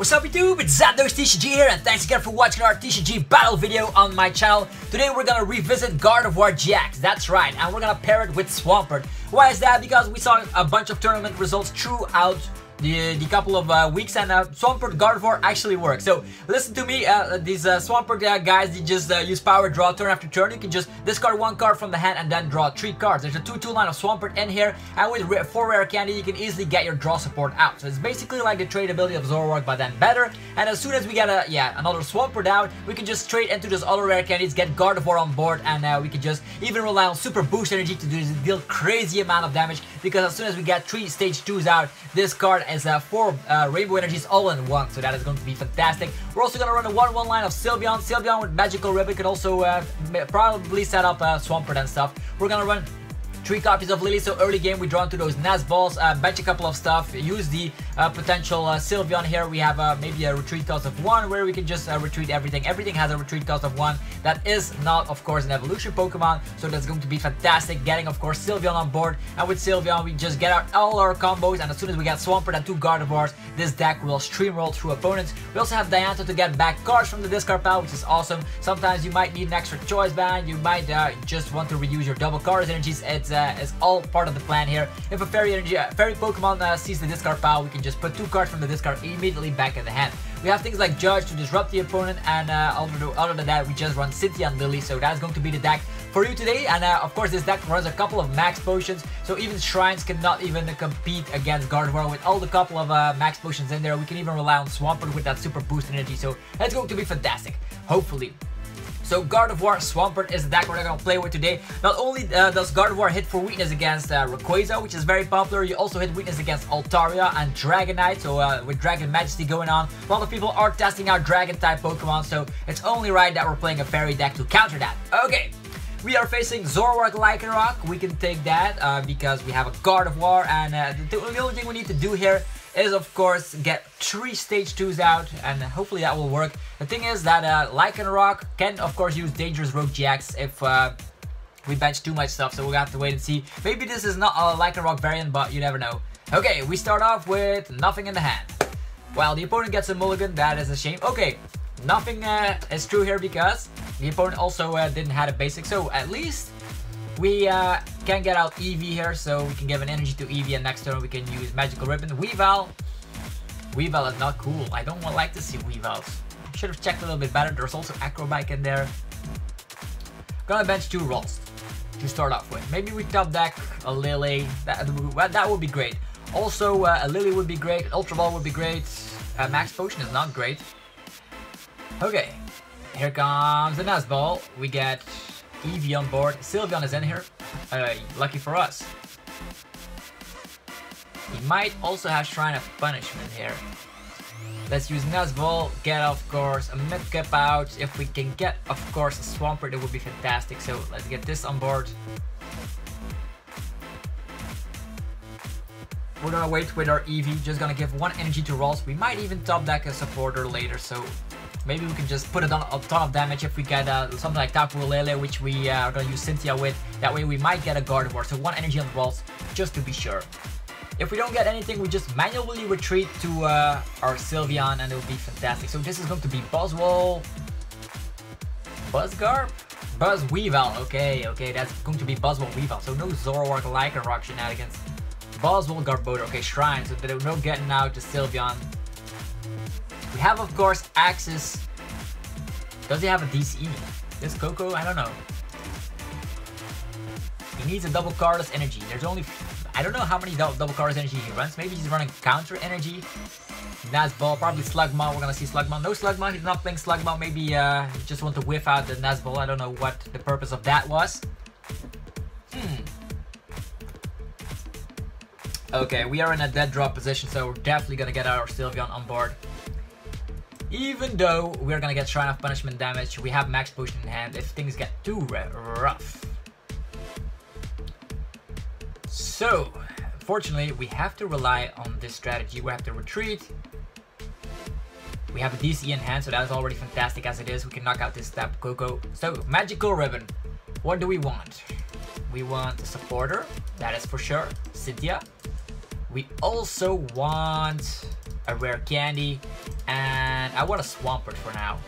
What's up YouTube, it's TCG here, and thanks again for watching our TCG battle video on my channel. Today we're gonna revisit Gardevoir-GX, that's right, and we're gonna pair it with Swampert. Why is that? Because we saw a bunch of tournament results throughout the couple of weeks, and Swampert Gardevoir actually works. So listen to me, these Swampert guys, they just use power draw turn after turn. You can just discard one card from the hand and then draw 3 cards. There's a 2/2 line of Swampert in here, and with 4 rare candy you can easily get your draw support out. So it's basically like the trade ability of Zoroark, but then better. And as soon as we get another Swampert out, we can just trade into those other rare candies, get Gardevoir on board, and we can just even rely on super boost energy to deal crazy amount of damage, because as soon as we get 3 stage 2s out, this card is 4 rainbow energies all in one, so that is going to be fantastic. We're also going to run a 1/1 line of Sylveon with Magical Ribbon. Can also probably set up Swampert and stuff. We're going to run 3 copies of Lily, so early game we draw into those Nest balls, bench a couple of stuff, use the potential Sylveon here. We have maybe a retreat cost of 1 where we can just retreat everything. Everything has a retreat cost of 1. That is not, of course, an evolution Pokemon, so that's going to be fantastic. Getting, of course, Sylveon on board, and with Sylveon we just get out all our combos, and as soon as we get Swampert and 2 Gardevoirs, this deck will streamroll through opponents. We also have Dianto to get back cards from the discard pile, which is awesome. Sometimes you might need an extra choice band, you might just want to reuse your double cards energies. It's all part of the plan here. If a fairy Pokemon sees the discard pile, we can just put 2 cards from the discard immediately back in the hand. We have things like Judge to disrupt the opponent, and other than that, we just run Cynthia and Lily, so that's going to be the deck for you today. And of course, this deck runs a couple of max potions, so even Shrines cannot even compete against Gardevoir. With all the couple of max potions in there, we can even rely on Swampert with that super boost energy, so that's going to be fantastic, hopefully. So Gardevoir Swampert is the deck we're going to play with today. Not only does Gardevoir hit for weakness against Rayquaza, which is very popular, you also hit weakness against Altaria and Dragonite. So with Dragon Majesty going on, a lot of people are testing out Dragon type Pokemon, so it's only right that we're playing a fairy deck to counter that. Okay, we are facing Zoroark Lycanroc. We can take that because we have a Gardevoir, and the only thing we need to do here is, of course, get 3 stage 2s out, and hopefully that will work. The thing is that Lycanroc can, of course, use Dangerous Rogue GX if we bench too much stuff, so we'll have to wait and see. Maybe this is not a Lycanroc variant, but you never know. Okay, we start off with nothing in the hand. Well, the opponent gets a mulligan, that is a shame. Okay, nothing is true here because the opponent also didn't have a basic, so at least we can get out Eevee here, so we can give an energy to Eevee, and next turn we can use Magical Ribbon. Weavile is not cool. I don't like to see Weavils. Should have checked a little bit better. There's also Acrobike in there. Gonna bench 2 Ralts to start off with. Maybe we top deck a Lily. That would be great. Also, a Lily would be great. Ultra Ball would be great. Max Potion is not great. Okay, here comes the Nest Ball. We get Eevee on board. Sylveon is in here. Lucky for us. He might also have Shrine of Punishment here. Let's use Nest Ball. Get, of course, a Mudkip out. If we can get, of course, a Swampert, it would be fantastic. So let's get this on board. We're gonna wait with our Eevee. Just gonna give 1 energy to Ralts. We might even top deck a supporter later, so maybe we can just put it on a ton of damage if we get something like Tapu Lele, which we are going to use Cynthia with. That way we might get a Gardevoir, so 1 energy on the Ralts, just to be sure. If we don't get anything, we just manually retreat to our Sylveon, and it will be fantastic. So this is going to be Buzzwole, BuzzGarb, Weavile. Okay, that's going to be Buzzwole Weavile. So no Zoroark Lycanroc shenanigans. Buzzwole Garbodor. Okay, Shrine, so there's no getting out to Sylveon. We have, of course, Axis. Does he have a DCE? This Coco? I don't know. He needs a double Cardless energy. There's only, I don't know how many double Cardless energy he runs. Maybe he's running counter energy. Nest Ball, probably Slugma. We're gonna see Slugma. No Slugma, he's not playing Slugma. Maybe he just want to whiff out the Nest Ball. I don't know what the purpose of that was. Okay, we are in a dead draw position, so we're definitely gonna get our Sylveon on board. Even though we're gonna get Shrine of Punishment damage, we have Max Potion in hand if things get too rough. So, fortunately, we have to rely on this strategy. We have to retreat. We have a DCE in hand, so that is already fantastic as it is. We can knock out this Tapu Coco. So, Magical Ribbon. What do we want? We want a supporter, that is for sure. Cynthia. We also want a rare candy, And I want a Swampert for now.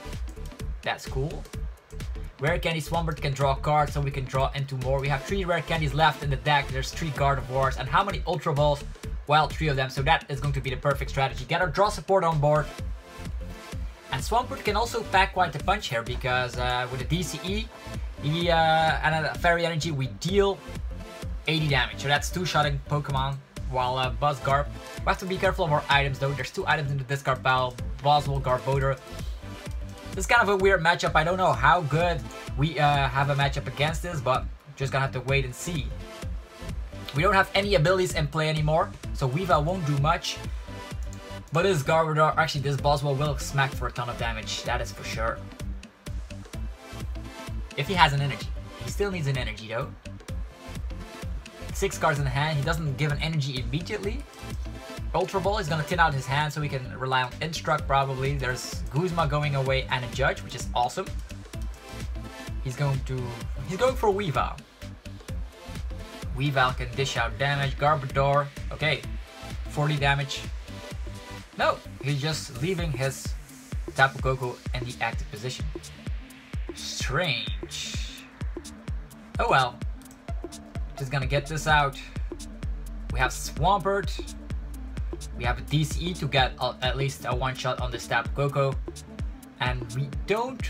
That's cool. Rare Candy Swampert can draw cards, so we can draw into more. We have 3 Rare Candies left in the deck. There's 3 Gardevoirs. And how many Ultra Balls? Well, 3 of them. So that is going to be the perfect strategy. Get our draw support on board. And Swampert can also pack quite a punch here, because with a DCE and a Fairy Energy, we deal 80 damage. So that's 2-shotting Pokemon. While BuzzGarb, we have to be careful of our items though. There's 2 items in the discard pile, Buzzwole, Garbodor. This is kind of a weird matchup. I don't know how good we have a matchup against this, but just gonna have to wait and see. We don't have any abilities in play anymore, so Weavile won't do much. But this Garbodor, actually this Buzzwole will smack for a ton of damage, that is for sure. If he has an energy. He still needs an energy though. 6 cards in the hand, he doesn't give an energy immediately. Ultra Ball is gonna thin out his hand so he can rely on Instruct probably. There's Guzma going away and a Judge, which is awesome. He's going for Weavile. Weavile can dish out damage. Garbodor, okay, 40 damage. No, he's just leaving his Tapu Koko in the active position. Strange. Oh well. Just gonna get this out. We have Swampert. We have a DCE to get at least a 1-shot on this Tapu Koko. And we don't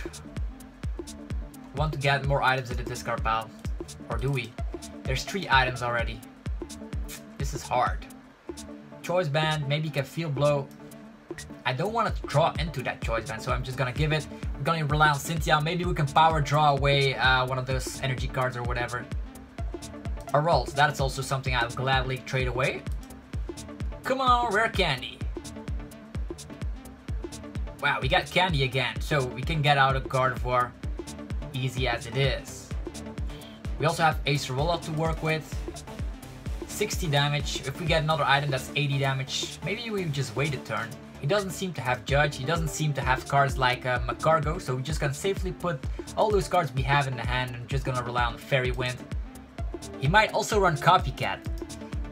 want to get more items in the discard pile. Or do we? There's 3 items already. This is hard. Choice Band, maybe can Field Blow. I don't want to draw into that Choice Band, so I'm just gonna give it. We're gonna rely on Cynthia. Maybe we can power draw away one of those energy cards or whatever. A Ralts, that's also something I'll gladly trade away. Come on, Rare Candy. Wow, we got Candy again, so we can get out of Gardevoir easy as it is. We also have Acerola to work with. 60 damage. If we get another item, that's 80 damage. Maybe we just wait a turn. He doesn't seem to have Judge. He doesn't seem to have cards like Macargo, so we're just gonna safely put all those cards we have in the hand and just gonna rely on Fairy Wind. He might also run Copycat.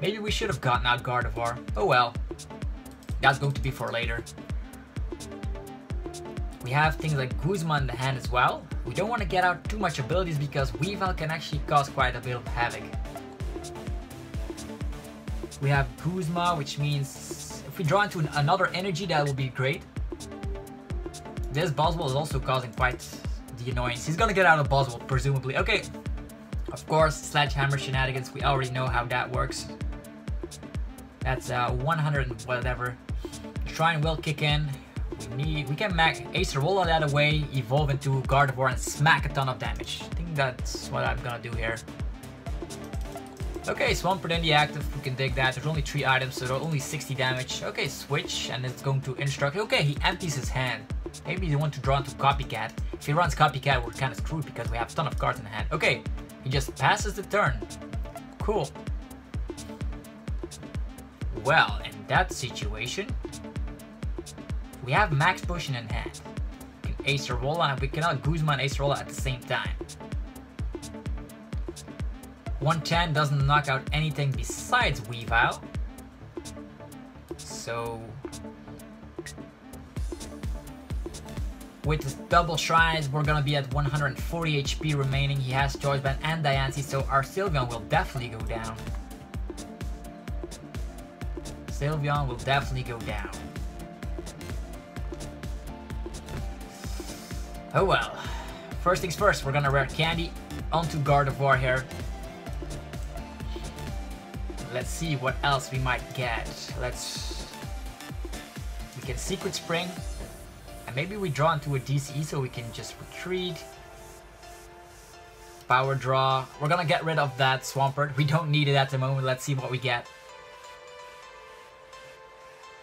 Maybe we should have gotten out Gardevoir. Oh well. That's going to be for later. We have things like Guzma in the hand as well. We don't want to get out too much abilities because Weavile can actually cause quite a bit of havoc. We have Guzma, which means if we draw into another energy, that will be great. This Buzzwole is also causing quite the annoyance. He's gonna get out of Buzzwole, presumably. Okay. Of course, Sledgehammer shenanigans, we already know how that works. That's 100 and whatever. Shrine will kick in. We can max Acerola that away, evolve into Gardevoir and smack a ton of damage. I think that's what I'm gonna do here. Okay, Swampert in the active, we can dig that. There's only 3 items, so there's only 60 damage. Okay, switch, and it's going to Instruct. Okay, he empties his hand. Maybe they want to draw into Copycat. If he runs Copycat, we're kind of screwed because we have a ton of cards in the hand. Okay, he just passes the turn. Cool. Well, in that situation, we have Max Potion in hand. We can Acerola, and we cannot Guzma and Acerola at the same time. 110 doesn't knock out anything besides Weavile. So with the double shrines, we're gonna be at 140 HP remaining. He has Choice Band and Diancie, so our Sylveon will definitely go down. Sylveon will definitely go down. Oh well. First things first, we're gonna Rare Candy onto Gardevoir here. Let's see what else we might get. We can Secret Spring. And maybe we draw into a DCE so we can just retreat. Power draw. We're gonna get rid of that Swampert. We don't need it at the moment. Let's see what we get.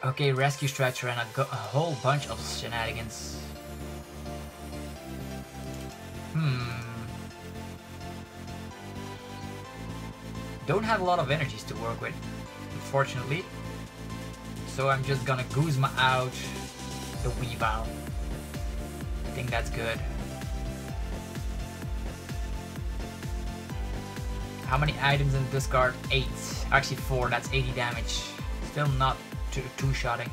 Okay, Rescue Stretcher and a whole bunch of shenanigans. Don't have a lot of energies to work with, unfortunately. So I'm just gonna Guzma out the Weavile. I think that's good. How many items in the discard? 8. Actually 4, that's 80 damage. Still not two-shotting.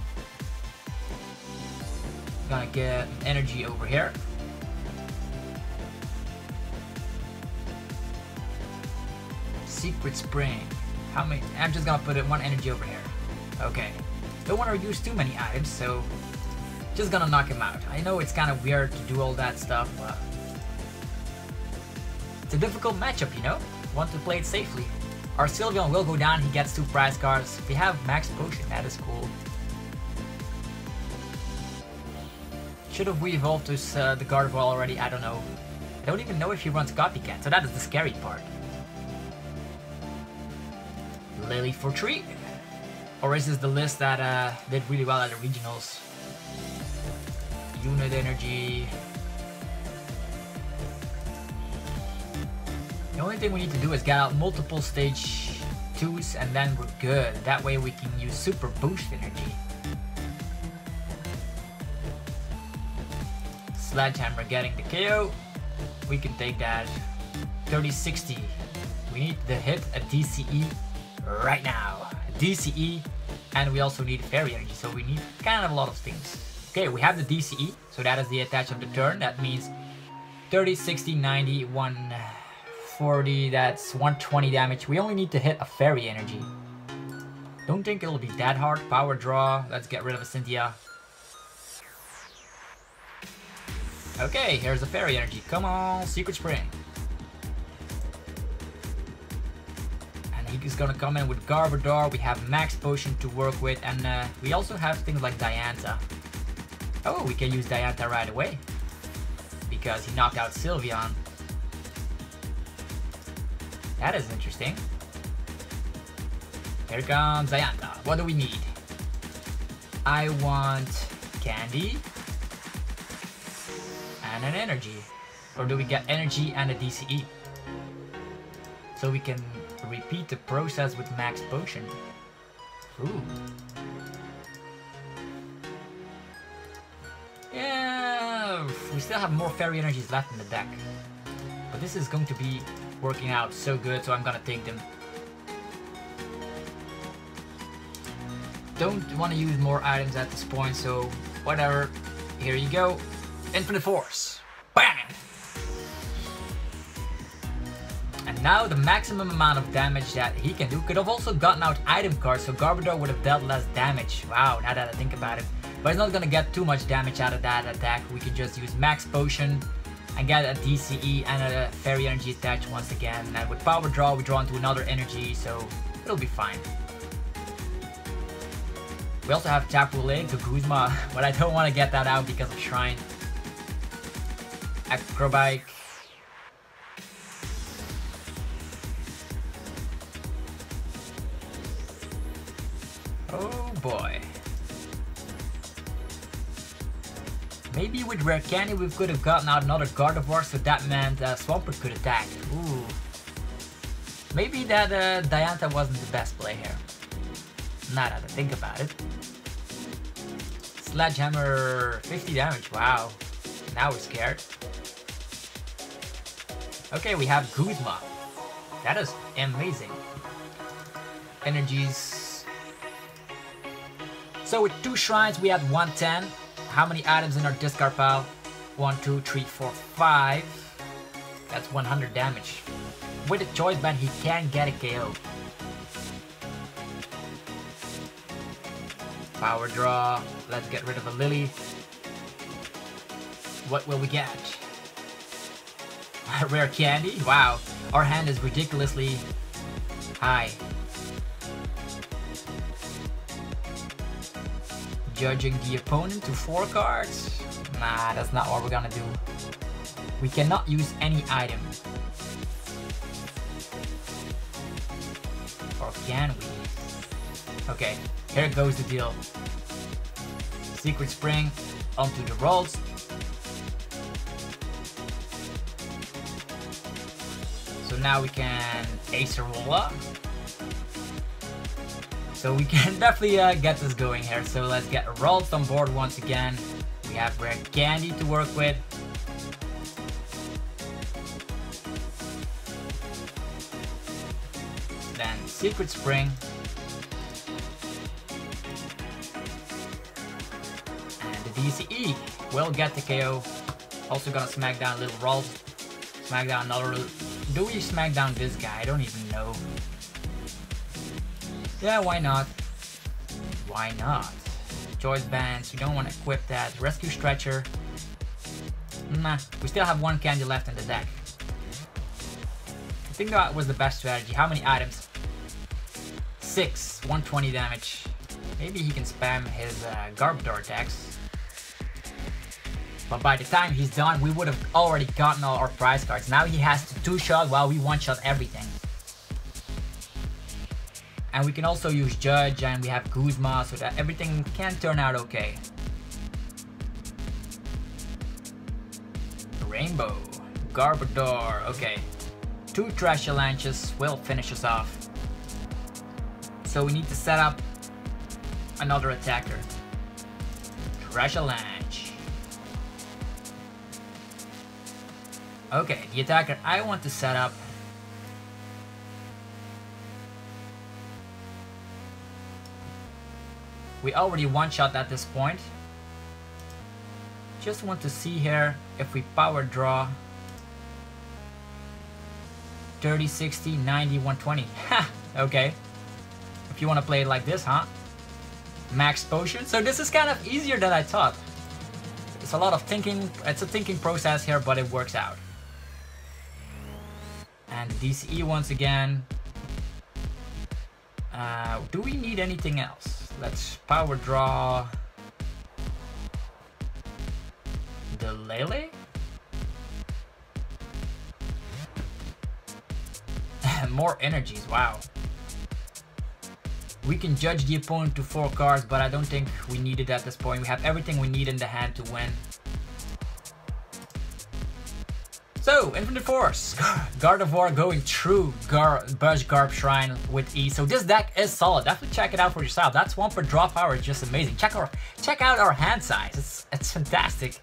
Gonna get energy over here. Secret Spring. How many? I'm just gonna put it one energy over here. Okay. Don't want to use too many items, so just gonna knock him out. I know it's kind of weird to do all that stuff, but it's a difficult matchup, you know? Want to play it safely. Our Sylveon will go down, he gets 2 prize cards. We have Max Potion, that is cool. Should have we evolved this, the Gardevoir already? I don't know. I don't even know if he runs Copycat, so that is the scary part. Lily for 3. Or is this the list that did really well at the regionals? Unit energy. The only thing we need to do is get out multiple stage 2s and then we're good. That way we can use super boost energy. Sledgehammer getting the KO. We can take that. 30-60. We need to hit a DCE right now. DCE, and we also need fairy energy, so we need kind of a lot of things. Okay, we have the DCE, so that is the attach of the turn. That means 30, 60, 90, 140, that's 120 damage. We only need to hit a fairy energy. Don't think it'll be that hard. Power draw, let's get rid of a Cynthia. Okay, here's the fairy energy. Come on, Secret Spring. He's gonna come in with Garbodor. We have Max Potion to work with, and we also have things like Diantha. Oh, we can use Diantha right away because he knocked out Sylveon. That is interesting. Here comes Diantha. What do we need? I want candy and an energy. Or do we get energy and a DCE? So we can repeat the process with Max Potion. Ooh. Yeah, we still have more fairy energies left in the deck. But this is going to be working out so good, so I'm gonna take them. Don't want to use more items at this point, so whatever. Here you go. Infinite Force. Bang! And now the maximum amount of damage that he can do. Could have also gotten out item cards, so Garbodor would have dealt less damage. Wow, now that I think about it. But he's not gonna get too much damage out of that attack. We can just use Max Potion and get a DCE and a Fairy Energy attached once again. And with Power Draw, we draw into another energy, so it'll be fine. We also have Tapu Lele to Guzma, but I don't want to get that out because of Shrine. Acrobike. Oh boy. Maybe with Rare Candy we could have gotten out another Gardevoir, so that meant Swampert could attack. Ooh. Maybe that Diantha wasn't the best play here. Now that I think about it. Sledgehammer, 50 damage, wow. Now we're scared. Okay, we have Guzma. That is amazing. Energies. So with 2 shrines we had 110. How many items in our discard pile? 1, 2, 3, 4, 5. That's 100 damage. With a choice band he can get a KO. Power draw. Let's get rid of a Lily. What will we get? Rare Candy? Wow. Our hand is ridiculously high. Judging the opponent to 4 cards? Nah, that's not what we're gonna do. We cannot use any item. Or can we? Okay, here goes the deal. Secret Spring onto the Ralts. So now we can Acerola. So we can definitely get this going here. So let's get Ralts on board once again. We have Rare Candy to work with. Then Secret Spring. And the DCE will get the KO. Also gonna smack down little Ralts. Smack down another. Do we smack down this guy? I don't even know. Yeah, why not? Why not? Choice bands, we don't want to equip that. Rescue stretcher. Nah, we still have one candy left in the deck. I think that was the best strategy. How many items? 6, 120 damage. Maybe he can spam his Garbodor attacks. But by the time he's done, we would have already gotten all our prize cards. Now he has to 2-shot while we 1-shot everything. And we can also use Judge, and we have Guzma, so that everything can turn out okay. Rainbow, Garbodor, okay. 2 Trash Launches will finish us off. So we need to set up another attacker. Trash Launch. Okay, the attacker I want to set up. We already 1-shot at this point. Just want to see here if we power draw 30, 60, 90, 120. Ha! Okay. If you want to play it like this, huh? Max potion. So this is kind of easier than I thought. It's a lot of thinking. It's a thinking process here, but it works out. And DCE once again. Do we need anything else? Let's power draw the Lele. More energies, wow. We can judge the opponent to 4 cards, but I don't think we need it at this point. We have everything we need in the hand to win. So, Infinite Force, Gardevoir going through BuzzGarb Shrine with E. So this deck is solid. Definitely check it out for yourself. That Swampert draw power is just amazing. Check out our hand size. It's fantastic.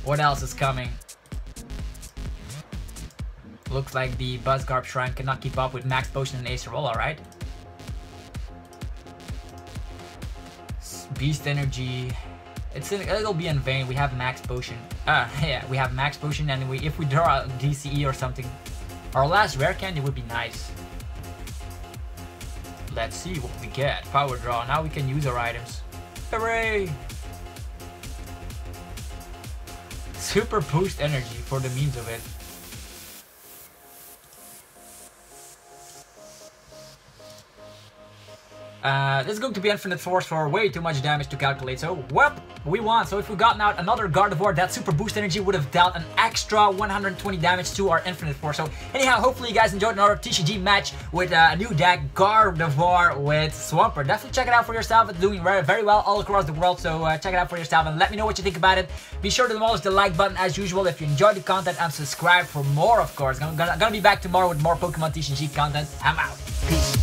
What else is coming? Looks like the BuzzGarb Shrine cannot keep up with Max Potion and Acerola, right? Beast Energy. It'll be in vain. We have Max Potion. Yeah, we have Max Potion, and if we draw a DCE or something, our last rare candy would be nice. Let's see what we get. Power draw. Now we can use our items. Hooray! Super boost energy for the means of it. This is going to be Infinite Force for way too much damage to calculate, so well, we won. So if we gotten out another Gardevoir, that super boost energy would have dealt an extra 120 damage to our Infinite Force. So anyhow, hopefully you guys enjoyed another TCG match with a new deck, Gardevoir with Swampert. Definitely check it out for yourself. It's doing very well all across the world, so check it out for yourself and let me know what you think about it. Be sure to demolish the like button as usual if you enjoyed the content, and subscribe for more, of course. I'm gonna be back tomorrow with more Pokemon TCG content. I'm out. Peace.